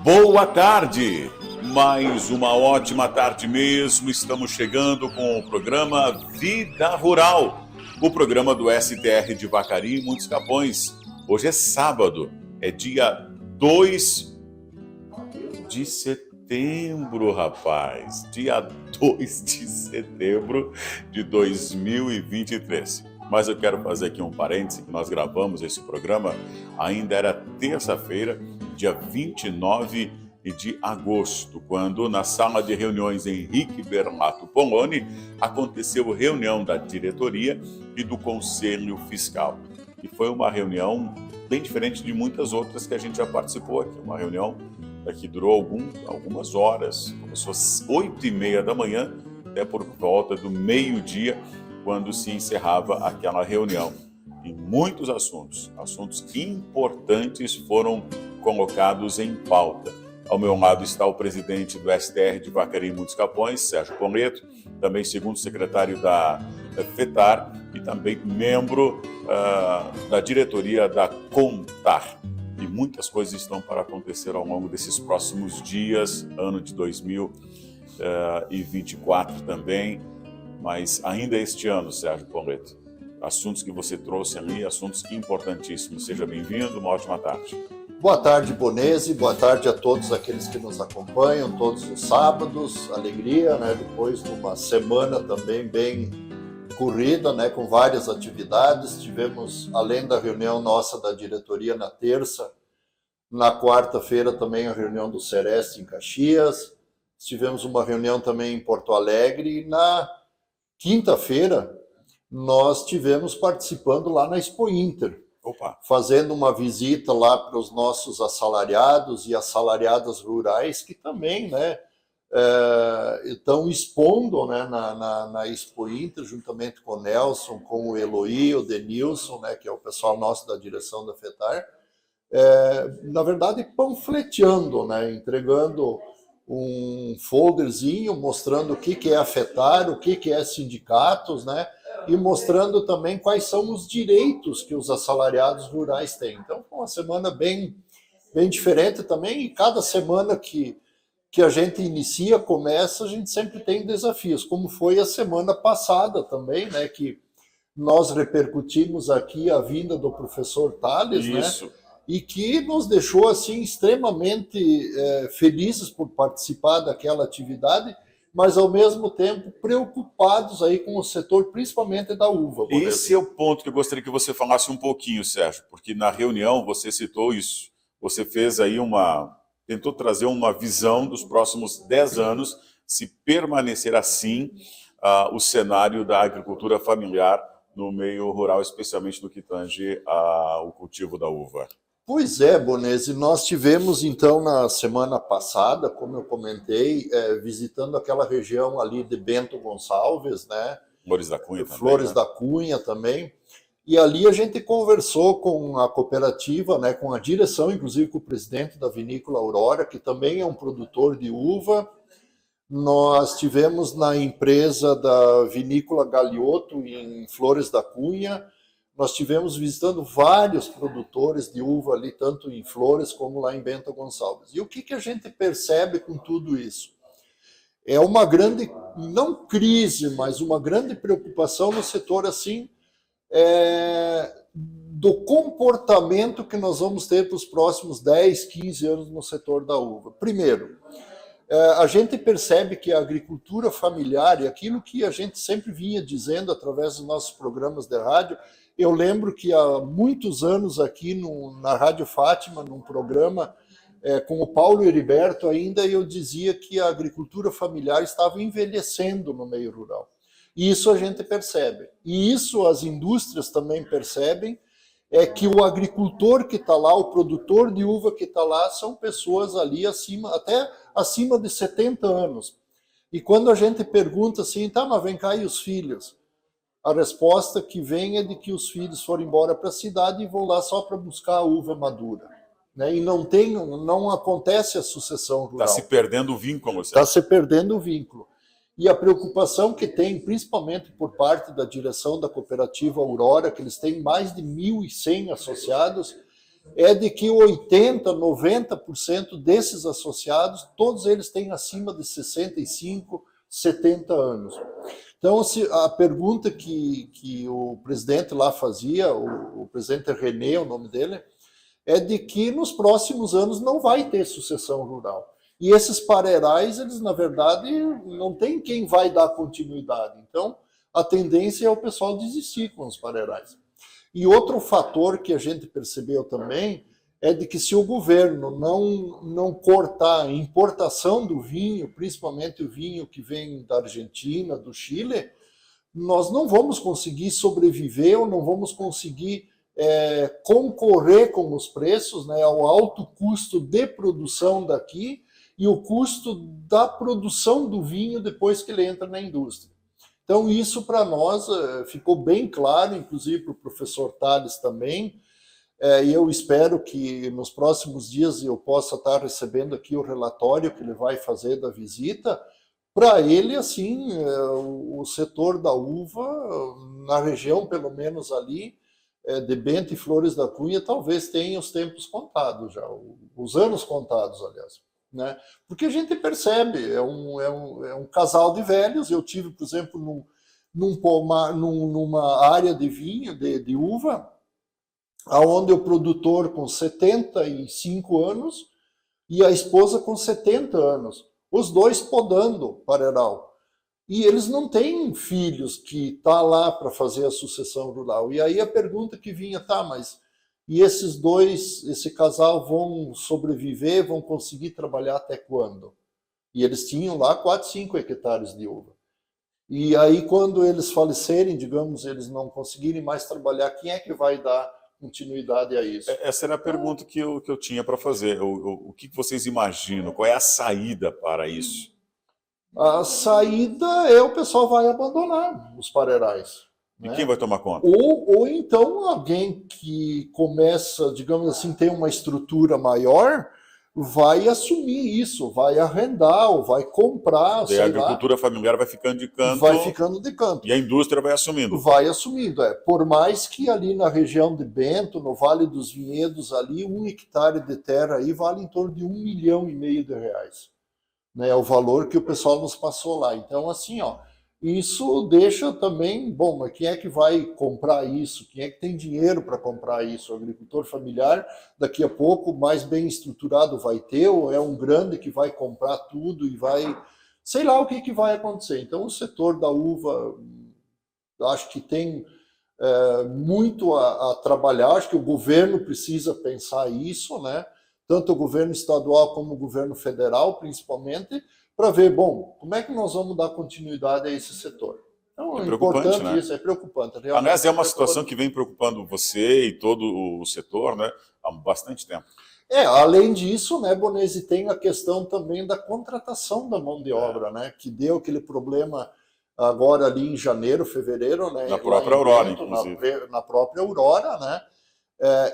Boa tarde! Mais uma ótima tarde mesmo. Estamos chegando com o programa Vida Rural, o programa do STR de Vacaria e Muitos Capões. Hoje é sábado, é dia 2 de setembro, rapaz. Dia 2 de setembro de 2023. Mas eu quero fazer aqui um parêntese, que nós gravamos esse programa, ainda era terça-feira, dia 29 de agosto, quando na sala de reuniões Henrique Bernato Poloni aconteceu reunião da diretoria e do Conselho Fiscal. E foi uma reunião bem diferente de muitas outras que a gente já participou aqui. Uma reunião que durou algumas horas, começou às 8h30 da manhã, até por volta do meio-dia, quando se encerrava aquela reunião. E muitos assuntos importantes foram colocados em pauta. Ao meu lado está o presidente do STR de Vacaria e Muitos Capões, Sérgio Poleto, também segundo secretário da FETAR e também membro da diretoria da CONTAR. E muitas coisas estão para acontecer ao longo desses próximos dias, ano de 2024 também. Mas ainda este ano, Sérgio Poleto, assuntos que você trouxe ali, assuntos importantíssimos. Seja bem-vindo, uma ótima tarde. Boa tarde, Bonese, boa tarde a todos aqueles que nos acompanham todos os sábados. Alegria, né? Depois de uma semana também bem corrida, né? Com várias atividades. Tivemos, além da reunião nossa da diretoria na terça, na quarta-feira também a reunião do Sereste em Caxias. Tivemos uma reunião também em Porto Alegre e na quinta-feira, nós tivemos participando lá na Expo Inter, fazendo uma visita lá para os nossos assalariados e assalariadas rurais, que também, né, estão expondo, né, na Expo Inter, juntamente com o Nelson, com o Eloy, o Denilson, né, que é o pessoal nosso da direção da FETAR, na verdade panfleteando, né, entregando um folderzinho mostrando o que é a FETAR, o que é sindicatos, né? E mostrando também quais são os direitos que os assalariados rurais têm. Então, foi uma semana bem diferente também, e cada semana que a gente inicia, começa, a gente sempre tem desafios, como foi a semana passada também, né? Que nós repercutimos aqui a vinda do professor Tales, Isso. Né? E que nos deixou assim extremamente felizes por participar daquela atividade, mas ao mesmo tempo preocupados aí com o setor, principalmente da uva. Esse é o ponto que eu gostaria que você falasse um pouquinho, Sérgio, porque na reunião você citou isso. Você fez aí tentou trazer uma visão dos próximos 10 anos, se permanecer assim o cenário da agricultura familiar no meio rural, especialmente no que tange ao cultivo da uva. Pois é, Bonese, nós tivemos então na semana passada, como eu comentei, visitando aquela região ali de Bento Gonçalves, né? Flores da Cunha também. Flores da Cunha também. E ali a gente conversou com a cooperativa, né, com a direção, inclusive com o presidente da vinícola Aurora, que também é um produtor de uva. Nós tivemos na empresa da vinícola Galioto, em Flores da Cunha. Nós tivemos visitando vários produtores de uva ali, tanto em Flores como lá em Bento Gonçalves. E o que a gente percebe com tudo isso? É uma grande, não crise, mas uma grande preocupação no setor assim, do comportamento que nós vamos ter para os próximos 10, 15 anos no setor da uva. Primeiro, a gente percebe que a agricultura familiar, e aquilo que a gente sempre vinha dizendo através dos nossos programas de rádio, eu lembro que há muitos anos aqui na Rádio Fátima, num programa com o Paulo Heriberto ainda, eu dizia que a agricultura familiar estava envelhecendo no meio rural. E isso a gente percebe. E isso as indústrias também percebem, que o agricultor que está lá, o produtor de uva que está lá, são pessoas ali até acima de 70 anos. E quando a gente pergunta assim, tá, mas vem cá e os filhos? A resposta que vem é de que os filhos foram embora para a cidade e vão lá só para buscar a uva madura. Né? E não acontece a sucessão rural. Está se perdendo o vínculo. Está se perdendo o vínculo. E a preocupação que tem, principalmente por parte da direção da cooperativa Aurora, que eles têm mais de 1.100 associados, é de que 80%, 90% desses associados, todos eles têm acima de 65, 70 anos. Então, a pergunta que o presidente lá fazia, o presidente René, o nome dele, é de que nos próximos anos não vai ter sucessão rural. E esses parerais, eles, na verdade, não tem quem vai dar continuidade. Então, a tendência é o pessoal desistir com os parerais. E outro fator que a gente percebeu também é de que se o governo não cortar a importação do vinho, principalmente o vinho que vem da Argentina, do Chile, nós não vamos conseguir sobreviver ou não vamos conseguir concorrer com os preços, né, ao alto custo de produção daqui e o custo da produção do vinho depois que ele entra na indústria. Então, isso para nós ficou bem claro, inclusive para o professor Tales também, e eu espero que nos próximos dias eu possa estar recebendo aqui o relatório que ele vai fazer da visita. Para ele, assim, o setor da uva, na região, pelo menos ali, de Bento e Flores da Cunha, talvez tenha os tempos contados já, os anos contados, aliás. Né? Porque a gente percebe, é um casal de velhos. Eu tive, por exemplo, numa área de vinho, de uva, onde o produtor com 75 anos e a esposa com 70 anos, os dois podando pareral. E eles não têm filhos que tá lá para fazer a sucessão rural. E aí a pergunta que vinha, tá, mas e esses dois, esse casal vão sobreviver, vão conseguir trabalhar até quando? E eles tinham lá 4, 5 hectares de uva. E aí quando eles falecerem, digamos, eles não conseguirem mais trabalhar, quem é que vai dar continuidade a isso? Essa era a pergunta que eu tinha para fazer. O que vocês imaginam? Qual é a saída para isso? A saída é o pessoal vai abandonar os parerais. E Né? quem vai tomar conta? Ou então alguém que começa, digamos assim, tem uma estrutura maior, vai assumir isso, vai arrendar ou vai comprar. Daí a agricultura familiar vai ficando de canto. Vai ficando de canto. E a indústria vai assumindo. Vai assumindo, Por mais que ali na região de Bento, no Vale dos Vinhedos, ali, 1 hectare de terra aí vale em torno de R$ 1,5 milhão de reais. Né? É o valor que o pessoal nos passou lá. Então, assim, isso deixa também, bom, mas quem é que vai comprar isso? Quem é que tem dinheiro para comprar isso? O agricultor familiar, daqui a pouco, mais bem estruturado vai ter, ou é um grande que vai comprar tudo e vai... Sei lá o que vai acontecer. Então, o setor da uva, acho que tem muito a trabalhar, acho que o governo precisa pensar isso, né? Tanto o governo estadual como o governo federal, principalmente, para ver, bom, como é que nós vamos dar continuidade a esse setor. Então, é importante, né? Isso, é preocupante. Aliás, é uma situação que vem preocupando você e todo o setor, né, há bastante tempo. Além disso, né, Bonesi, tem a questão também da contratação da mão de obra, né, que deu aquele problema agora ali em janeiro, fevereiro, né, na própria Aurora, Bento, inclusive. Na própria Aurora, né,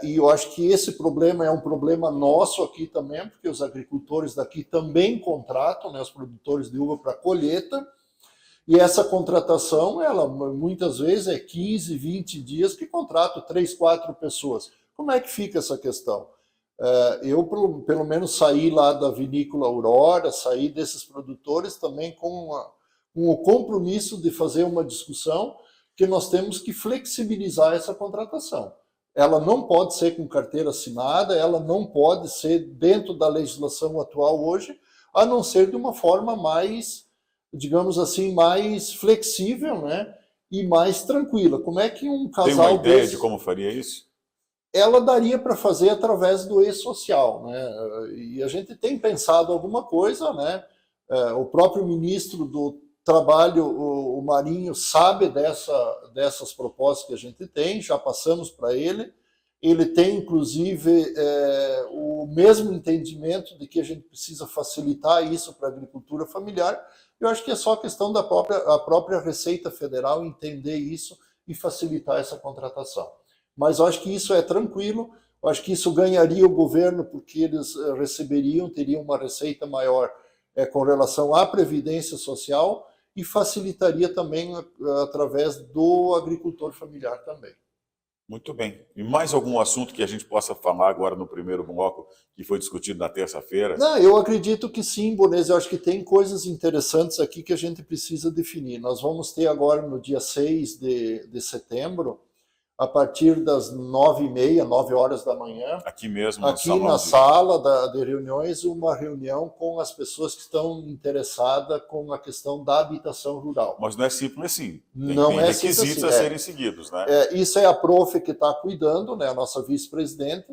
e eu acho que esse problema é um problema nosso aqui também, porque os agricultores daqui também contratam, né, os produtores de uva para colheita, e essa contratação, ela muitas vezes é 15, 20 dias que contrato 3, 4 pessoas. Como é que fica essa questão? Eu, pelo menos, saí lá da vinícola Aurora, saí desses produtores também com o compromisso de fazer uma discussão que nós temos que flexibilizar essa contratação. Ela não pode ser com carteira assinada, ela não pode ser dentro da legislação atual hoje, a não ser de uma forma mais, digamos assim, mais flexível, né? E mais tranquila. Como é que um casal... Tem uma ideia de como faria isso? Ela daria para fazer através do e-social, né? E a gente tem pensado alguma coisa, né? O próprio ministro do Trabalho, o Marinho, sabe dessas propostas que a gente tem, já passamos para ele. Ele tem, inclusive, o mesmo entendimento de que a gente precisa facilitar isso para a agricultura familiar. Eu acho que é só questão da própria Receita Federal entender isso e facilitar essa contratação. Mas eu acho que isso é tranquilo, eu acho que isso ganharia o governo, porque eles teriam uma receita maior com relação à Previdência Social e facilitaria também através do agricultor familiar também. Muito bem. E mais algum assunto que a gente possa falar agora no primeiro bloco que foi discutido na terça-feira? Não, eu acredito que sim, Bonese. Eu acho que tem coisas interessantes aqui que a gente precisa definir. Nós vamos ter agora no dia 6 de setembro, a partir das 9h30, 9 horas da manhã, Aqui mesmo, no aqui salão na de... sala de reuniões, uma reunião com as pessoas que estão interessadas com a questão da habitação rural. Mas não é simples assim. Não Tem é requisitos simples a assim, serem seguidos, né? Isso é a prof que está cuidando, né, a nossa vice-presidente.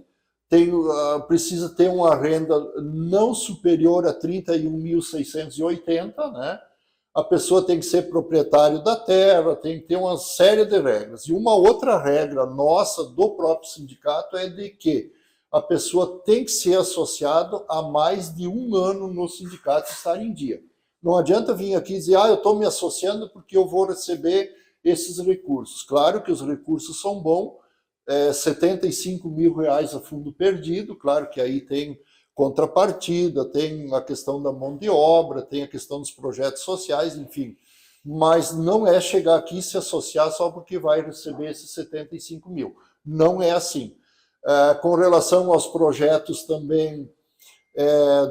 Precisa ter uma renda não superior a 31.680, né? A pessoa tem que ser proprietário da terra, tem que ter uma série de regras. E uma outra regra nossa, do próprio sindicato, é de que a pessoa tem que ser associada a mais de um ano no sindicato e estar em dia. Não adianta vir aqui e dizer, eu estou me associando porque eu vou receber esses recursos. Claro que os recursos são bons, 75 mil reais a fundo perdido, claro que aí tem contrapartida, tem a questão da mão de obra, tem a questão dos projetos sociais, enfim. Mas não é chegar aqui e se associar só porque vai receber esses 75 mil. Não é assim. Com relação aos projetos também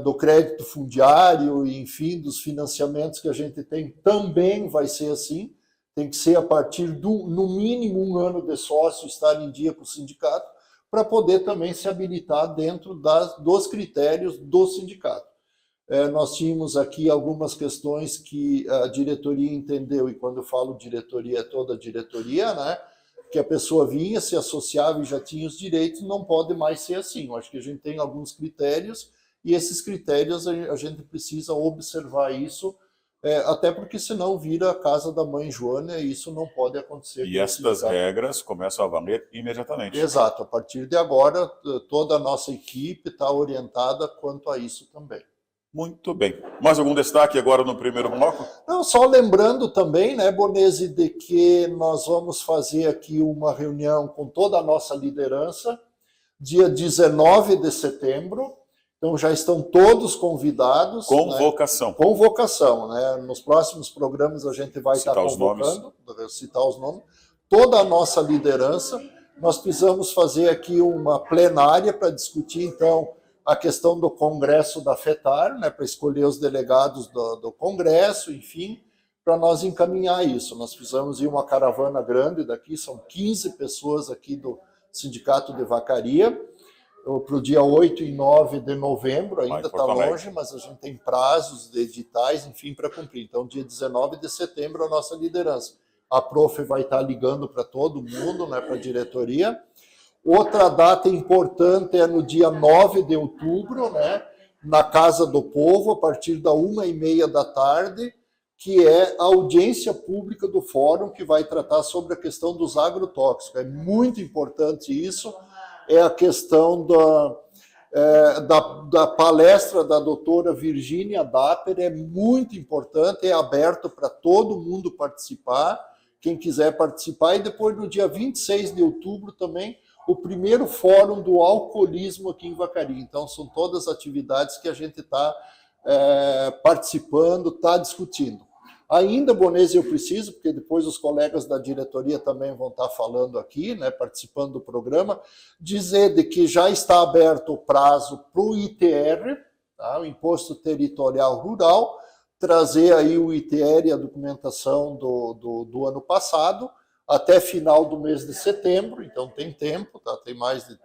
do crédito fundiário, enfim, dos financiamentos que a gente tem, também vai ser assim. Tem que ser a partir no mínimo um ano de sócio, estar em dia com o sindicato, para poder também se habilitar dentro dos critérios do sindicato. Nós tínhamos aqui algumas questões que a diretoria entendeu, e quando eu falo diretoria, é toda a diretoria, né? Que a pessoa vinha, se associava e já tinha os direitos, não pode mais ser assim. Eu acho que a gente tem alguns critérios, e esses critérios a gente precisa observar isso, até porque senão vira a casa da mãe Joana e isso não pode acontecer. E estas regras começam a valer imediatamente. Exato, a partir de agora toda a nossa equipe está orientada quanto a isso também. Muito bem. Mais algum destaque agora no primeiro bloco? Não, só lembrando também, né, Bonese, de que nós vamos fazer aqui uma reunião com toda a nossa liderança, dia 19 de setembro, então já estão todos convidados. Convocação. Né? Convocação, né? Nos próximos programas a gente vai estar convocando, citar os nomes. Toda a nossa liderança, nós precisamos fazer aqui uma plenária para discutir, então, a questão do Congresso da FETAR, né? Para escolher os delegados do Congresso, enfim, para nós encaminhar isso. Nós precisamos ir uma caravana grande daqui, são 15 pessoas aqui do Sindicato de Vacaria, para o dia 8 e 9 de novembro, ainda está longe, mas a gente tem prazos de editais, enfim, para cumprir. Então, dia 19 de setembro, a nossa liderança. A prof vai estar ligando para todo mundo, né, para a diretoria. Outra data importante é no dia 9 de outubro, né, na Casa do Povo, a partir da 1h30 da tarde, que é a audiência pública do fórum, que vai tratar sobre a questão dos agrotóxicos. É muito importante isso. É a questão da palestra da doutora Virgínia Dapper, é muito importante, é aberto para todo mundo participar, quem quiser participar, e depois no dia 26 de outubro também, o primeiro fórum do alcoolismo aqui em Vacaria. Então são todas atividades que a gente está participando, está discutindo. Ainda, Bonese, eu preciso, porque depois os colegas da diretoria também vão estar falando aqui, né, participando do programa, dizer de que já está aberto o prazo para o ITR, tá, o Imposto Territorial Rural, trazer aí o ITR e a documentação do ano passado, até final do mês de setembro, então tem tempo, tá, tem mais de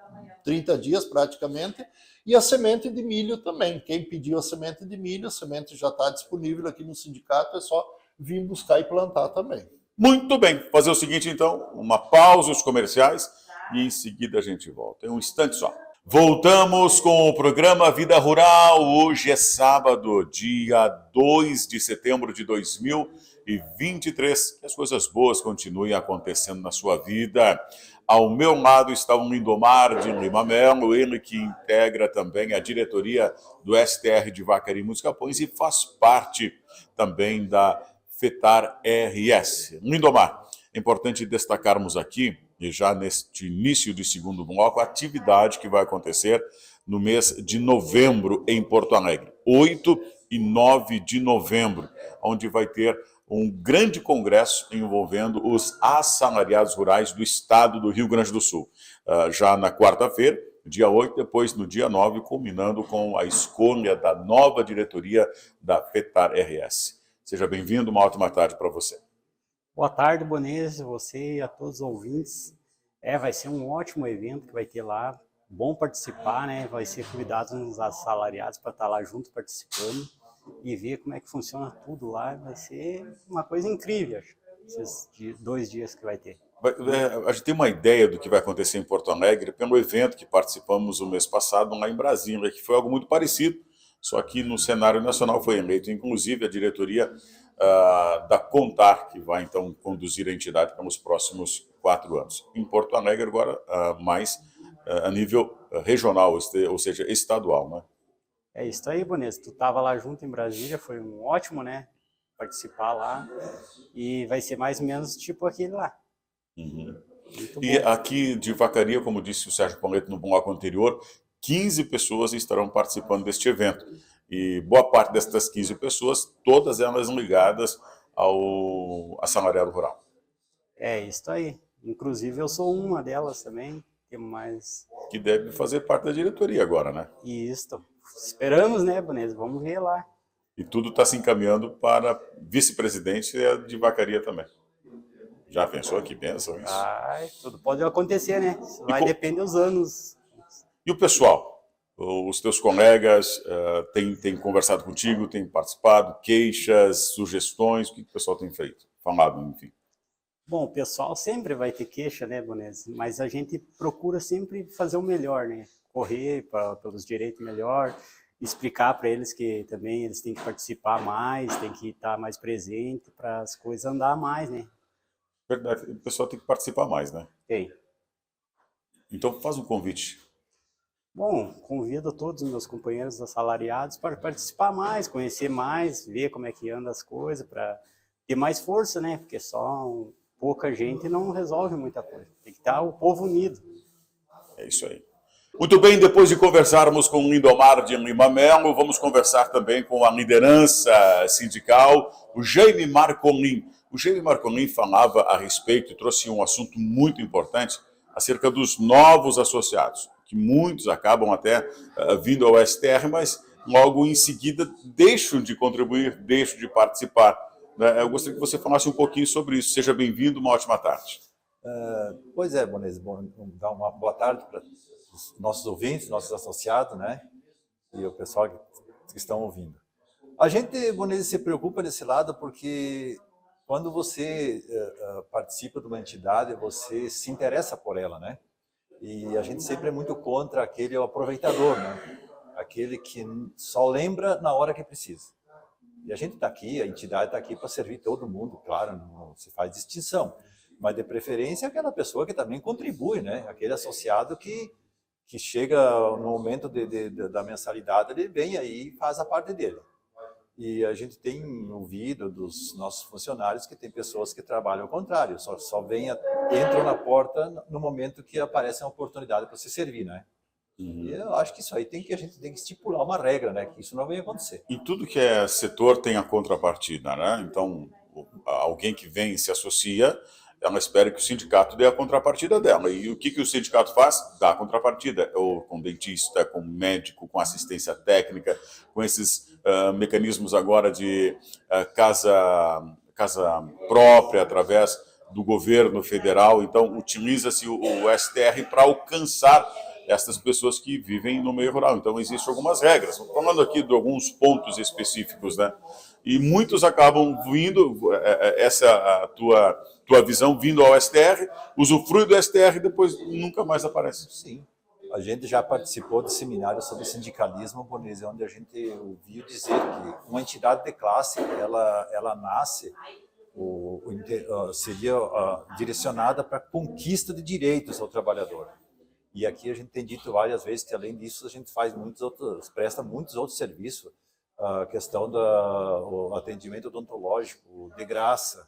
30 dias praticamente, e a semente de milho também. Quem pediu a semente de milho, a semente já está disponível aqui no sindicato, é só vir buscar e plantar também. Muito bem. Fazer o seguinte, então, uma pausa, os comerciais, e em seguida a gente volta. Em um instante só. Voltamos com o programa Vida Rural. Hoje é sábado, dia 2 de setembro de 2023. Que as coisas boas continuem acontecendo na sua vida. Ao meu lado está o Lindomar de Lima Melo, ele que integra também a diretoria do STR de Vacaria e Muitos Capões e faz parte também da FETAR RS. Lindomar, é importante destacarmos aqui, e já neste início de segundo bloco, a atividade que vai acontecer no mês de novembro em Porto Alegre, 8 e 9 de novembro, onde vai ter um grande congresso envolvendo os assalariados rurais do estado do Rio Grande do Sul. Já na quarta-feira, dia 8, depois no dia 9, culminando com a escolha da nova diretoria da FETAR-RS. Seja bem-vindo, uma ótima tarde para você. Boa tarde, Bonese, você e a todos os ouvintes. Vai ser um ótimo evento que vai ter lá, bom participar, né? Vai ser convidados uns assalariados para estar lá junto participando e ver como é que funciona tudo lá. Vai ser uma coisa incrível, acho, esses 2 dias que vai ter. A gente tem uma ideia do que vai acontecer em Porto Alegre pelo evento que participamos o mês passado lá em Brasília, que foi algo muito parecido, só que no cenário nacional foi eleito, inclusive, a diretoria da Contar, que vai então conduzir a entidade pelos próximos 4 anos. Em Porto Alegre agora, mais a nível regional, ou seja, estadual, né? É isso aí, Bonesa. Tu estava lá junto em Brasília, foi um ótimo, né? Participar lá. E vai ser mais ou menos tipo aquele lá. Uhum. E aqui de Vacaria, como disse o Sérgio Pauleto no bloco anterior, 15 pessoas estarão participando deste evento. E boa parte destas 15 pessoas, todas elas ligadas ao assalariado rural. É isso aí. Inclusive eu sou uma delas também. Mais... Que deve fazer parte da diretoria agora, né? Isso. Esperamos, né, Bonesa? Vamos ver lá. E tudo está se encaminhando para vice-presidente de Vacaria também. Já pensou que bênção isso? Tudo pode acontecer, né? Vai depender dos anos. E o pessoal? Os teus colegas têm conversado contigo, têm participado, queixas, sugestões? O que o pessoal tem feito? Falado, enfim. Bom, o pessoal sempre vai ter queixa, né, Bonese? Mas a gente procura sempre fazer o melhor, né? Correr pelos direitos melhor, explicar para eles que também eles têm que participar mais, têm que estar mais presente para as coisas andar mais, né? Verdade, o pessoal tem que participar mais, né? Tem. Então faz um convite. Bom, convido todos os meus companheiros assalariados para participar mais, conhecer mais, ver como é que anda as coisas, para ter mais força, né? Porque só pouca gente não resolve muita coisa. Tem que estar o povo unido. É isso aí. Muito bem, depois de conversarmos com o Lindomar de Lima Melo, vamos conversar também com a liderança sindical, o Jaime Marcolin. O Jaime Marcolin falava a respeito, trouxe um assunto muito importante, acerca dos novos associados, que muitos acabam até vindo ao STR, mas logo em seguida deixam de contribuir, deixam de participar. Eu gostaria que você falasse um pouquinho sobre isso. Seja bem-vindo, uma ótima tarde. Pois é, Bonese, dar uma boa tarde para os nossos ouvintes, nossos associados, né? E o pessoal que estão ouvindo. A gente, Bonese, se preocupa desse lado porque quando você participa de uma entidade, você se interessa por ela, né? E a gente sempre é muito contra aquele aproveitador, né? Aquele que só lembra na hora que precisa. E a gente está aqui, a entidade está aqui para servir todo mundo, claro, não se faz distinção. Mas de preferência aquela pessoa que também contribui, né? Aquele associado que chega no momento da mensalidade, ele vem aí e faz a parte dele. E a gente tem ouvido dos nossos funcionários que tem pessoas que trabalham ao contrário, só entram na porta no momento que aparece uma oportunidade para se servir, né? E eu acho que isso aí a gente tem que estipular uma regra, né? Que isso não venha acontecer. E tudo que é setor tem a contrapartida, né? Então, alguém que vem e se associa, ela espera que o sindicato dê a contrapartida dela. E o que o sindicato faz? Dá a contrapartida. Ou com dentista, com médico, com assistência técnica, com esses mecanismos agora de casa própria, através do governo federal. Então, utiliza-se o STR para alcançar essas pessoas que vivem no meio rural. Então, existem algumas regras. Falando aqui de alguns pontos específicos, né? E muitos acabam vindo, essa a tua visão, vindo ao STR, usufrui do STR e depois nunca mais aparece. Sim. A gente já participou de seminários sobre sindicalismo, Bonese, onde a gente ouviu dizer que uma entidade de classe, ela nasce, seria direcionada para a conquista de direitos ao trabalhador. E aqui a gente tem dito várias vezes que, além disso, a gente presta muitos outros serviços. A questão do atendimento odontológico, de graça,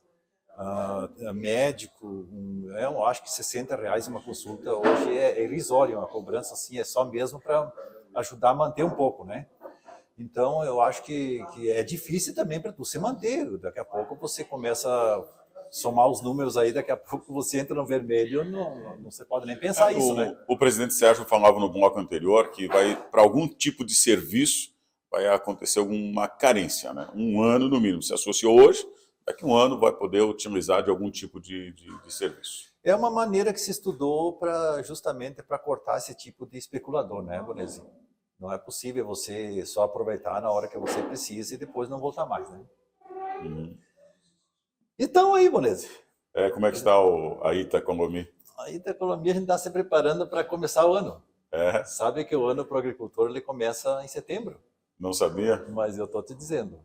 médico, eu acho que R$60 uma consulta hoje é irrisório, uma cobrança assim, é só mesmo para ajudar a manter um pouco, né? Então, eu acho que é difícil também para tu se manter. Daqui a pouco você começa a somar os números aí, daqui a pouco você entra no vermelho, não se pode nem pensar isso, né? O presidente Sérgio falava no bloco anterior que vai, para algum tipo de serviço, vai acontecer alguma carência, né? Um ano no mínimo. Se associou hoje, daqui a um ano vai poder utilizar de algum tipo de serviço. É uma maneira que se estudou justamente para cortar esse tipo de especulador, né, Bonezinho? Não é possível você só aproveitar na hora que você precisa e depois não voltar mais, né? Uhum. Então aí, Bonese. Como é que está a Itacolomi? A Itacolomi a gente está se preparando para começar o ano. É, Sabe que o ano para o agricultor ele começa em setembro, não sabia? mas eu estou te dizendo.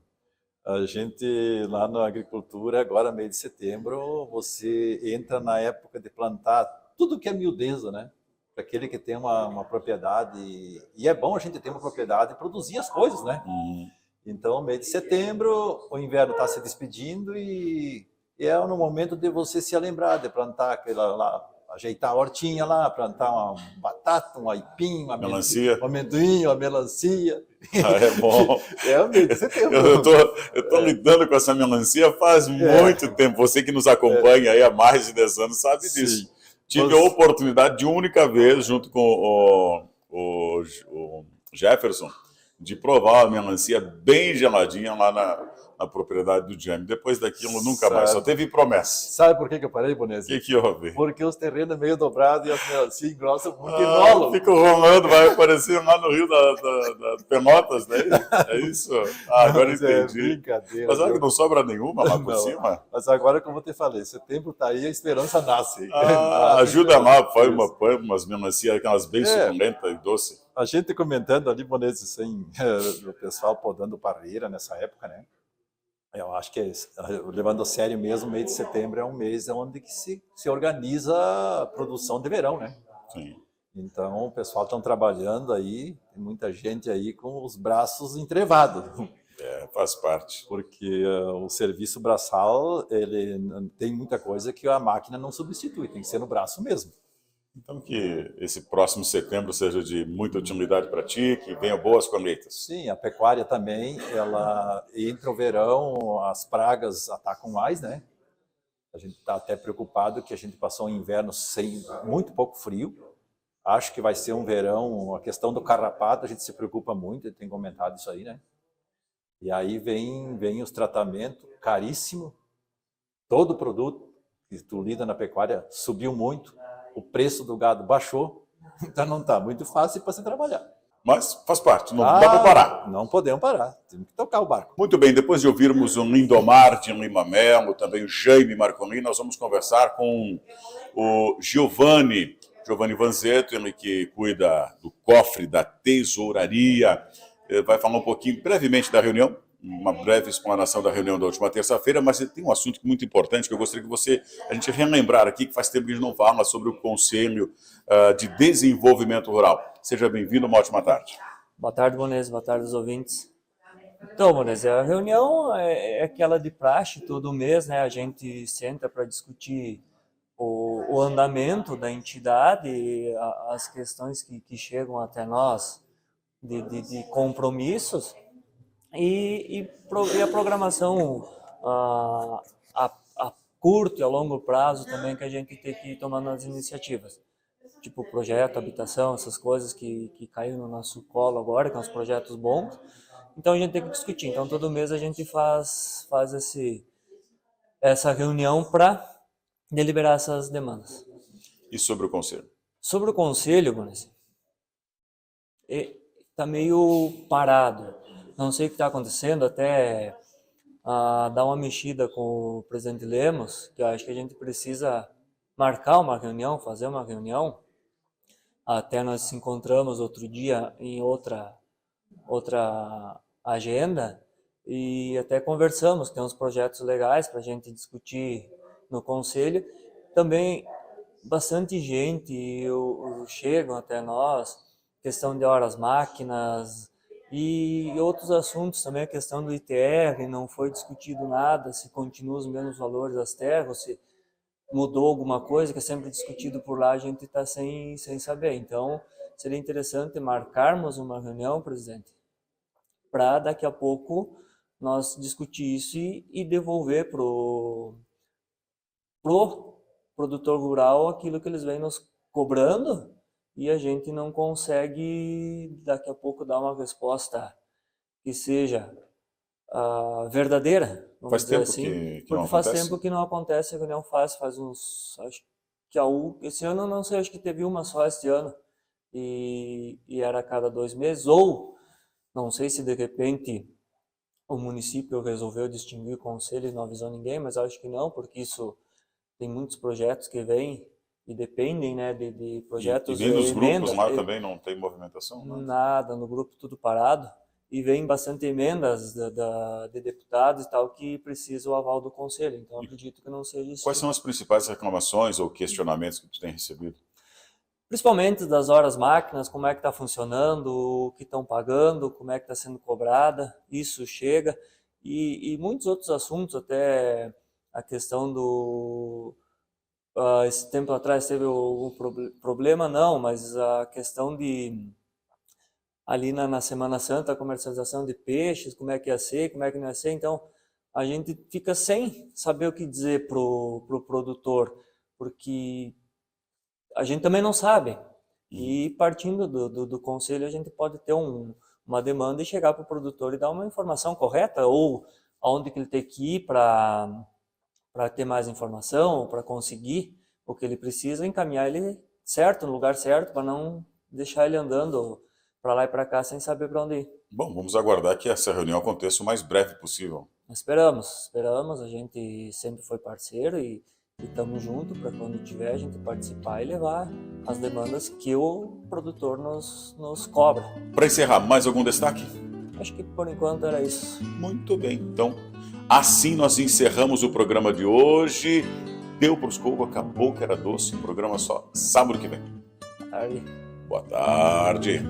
A gente lá na agricultura, agora meio de setembro, você entra na época de plantar tudo que é miudeza, né? Para aquele que tem uma propriedade, e é bom a gente ter uma propriedade e produzir as coisas, né? Então, meio de setembro, o inverno está se despedindo e é no momento de você se lembrar de plantar aquela lá, ajeitar a hortinha lá, plantar uma batata, um aipim, uma Melancia. um amendoim, uma melancia. Ah, é bom. É o meio de setembro. Eu tô lidando com essa melancia faz muito tempo. Você que nos acompanha aí há mais de 10 anos sabe disso. Sim. Tive a oportunidade de única vez, junto com o Jefferson, de provar a melancia bem geladinha lá na propriedade do Jamie. Depois daquilo, nunca mais. Só teve promessa. Sabe por que eu parei, Bonese? O que houve? Porque os terrenos meio dobrados e as melancias engrossam muito e enrolam. Fica rolando, vai aparecer lá no Rio da Pelotas, né? É isso? Agora entendi. Brincadeira. Mas olha que não sobra nenhuma lá por cima. Mas agora, como eu te falei, setembro tá aí, a esperança nasce. Ajuda lá, põe umas melancias, aquelas bem suculentas e doces. A gente comentando ali, Bonese, assim, o pessoal podando parreira nessa época, né? Eu acho que, levando a sério mesmo, mês de setembro é um mês onde que se organiza a produção de verão, né? Sim. Então, o pessoal está trabalhando aí, tem muita gente aí com os braços entrevados. Faz parte. Porque o serviço braçal, ele tem muita coisa que a máquina não substitui, tem que ser no braço mesmo. Então, que esse próximo setembro seja de muita utilidade para ti, que venham boas colheitas. Sim, a pecuária também, ela entra o verão, as pragas atacam mais, né? A gente está até preocupado que a gente passou um inverno sem muito pouco frio. Acho que vai ser um verão, a questão do carrapato, a gente se preocupa muito, ele tem comentado isso aí, né? E aí vem os tratamentos caríssimo. Todo produto que tu lida na pecuária subiu muito. O preço do gado baixou, então não está muito fácil para se trabalhar. Mas faz parte, não dá para parar. Não podemos parar, temos que tocar o barco. Muito bem, depois de ouvirmos o Lindomar de Lima Melo, também o Jaime Marcolin, nós vamos conversar com o Giovanni Vanzetto, ele que cuida do cofre da tesouraria. Ele vai falar um pouquinho brevemente da reunião, uma breve explanação da reunião da última terça-feira, mas tem um assunto muito importante que eu gostaria que a gente relembrar aqui, que faz tempo que a gente não fala sobre o Conselho de Desenvolvimento Rural. Seja bem-vindo, uma ótima tarde. Boa tarde, Bonese, boa tarde aos ouvintes. Então, Bonese, a reunião é aquela de praxe todo mês, né? A gente senta para discutir o andamento da entidade, as questões que chegam até nós de compromissos, e a programação a curto e a longo prazo também que a gente tem que ir tomando as iniciativas. Tipo projeto, habitação, essas coisas que caíram no nosso colo agora, que são os projetos bons. Então a gente tem que discutir. Então todo mês a gente faz essa reunião para deliberar essas demandas. E sobre o Conselho? Sobre o Conselho, Bonesse, está meio parado. Não sei o que está acontecendo, até dar uma mexida com o presidente Lemos, que eu acho que a gente precisa marcar uma reunião, fazer uma reunião. Até nós nos encontramos outro dia em outra agenda e até conversamos, tem uns projetos legais para a gente discutir no Conselho. Também bastante gente chegam até nós, questão de horas máquinas, e outros assuntos também, a questão do ITR, não foi discutido nada, se continua os mesmos valores das terras, se mudou alguma coisa, que é sempre discutido por lá, a gente está sem saber. Então, seria interessante marcarmos uma reunião, presidente, para daqui a pouco nós discutir isso e devolver pro produtor rural aquilo que eles vêm nos cobrando, e a gente não consegue daqui a pouco dar uma resposta que seja verdadeira, vamos Faz dizer tempo assim, que porque não faz acontece? tempo que não acontece a reunião faz uns, acho que esse ano não sei, acho que teve uma só este ano, e era a cada 2 meses, ou não sei se de repente o município resolveu distinguir o conselho e não avisou ninguém, mas acho que não, porque isso tem muitos projetos que vêm e dependem, né, de projetos, E nem nos grupos emendas, lá também não tem movimentação, né? nada, no grupo tudo parado, e vem bastante emendas de deputados e tal que precisa o aval do conselho, então acredito que não seja isso. Quais são as principais reclamações ou questionamentos que tu tem recebido? Principalmente das horas máquinas, como é que está funcionando, o que estão pagando, como é que está sendo cobrada, isso chega, e muitos outros assuntos, até a questão do... esse tempo atrás teve o problema, não, mas a questão de... ali na Semana Santa, a comercialização de peixes, como é que ia ser, como é que não ia ser, então a gente fica sem saber o que dizer pro produtor, porque a gente também não sabe. E partindo do conselho, a gente pode ter uma demanda e chegar para o produtor e dar uma informação correta, ou aonde que ele tem que ir para ter mais informação, para conseguir o que ele precisa, encaminhar ele certo, no lugar certo, para não deixar ele andando para lá e para cá sem saber para onde ir. Bom, vamos aguardar que essa reunião aconteça o mais breve possível. Esperamos, a gente sempre foi parceiro e estamos juntos para quando tiver a gente participar e levar as demandas que o produtor nos cobra. Para encerrar, mais algum destaque? Acho que por enquanto era isso. Muito bem, então assim nós encerramos o programa de hoje. Deu para os covos, acabou que era doce. O programa só sábado que vem. Aí. Boa tarde.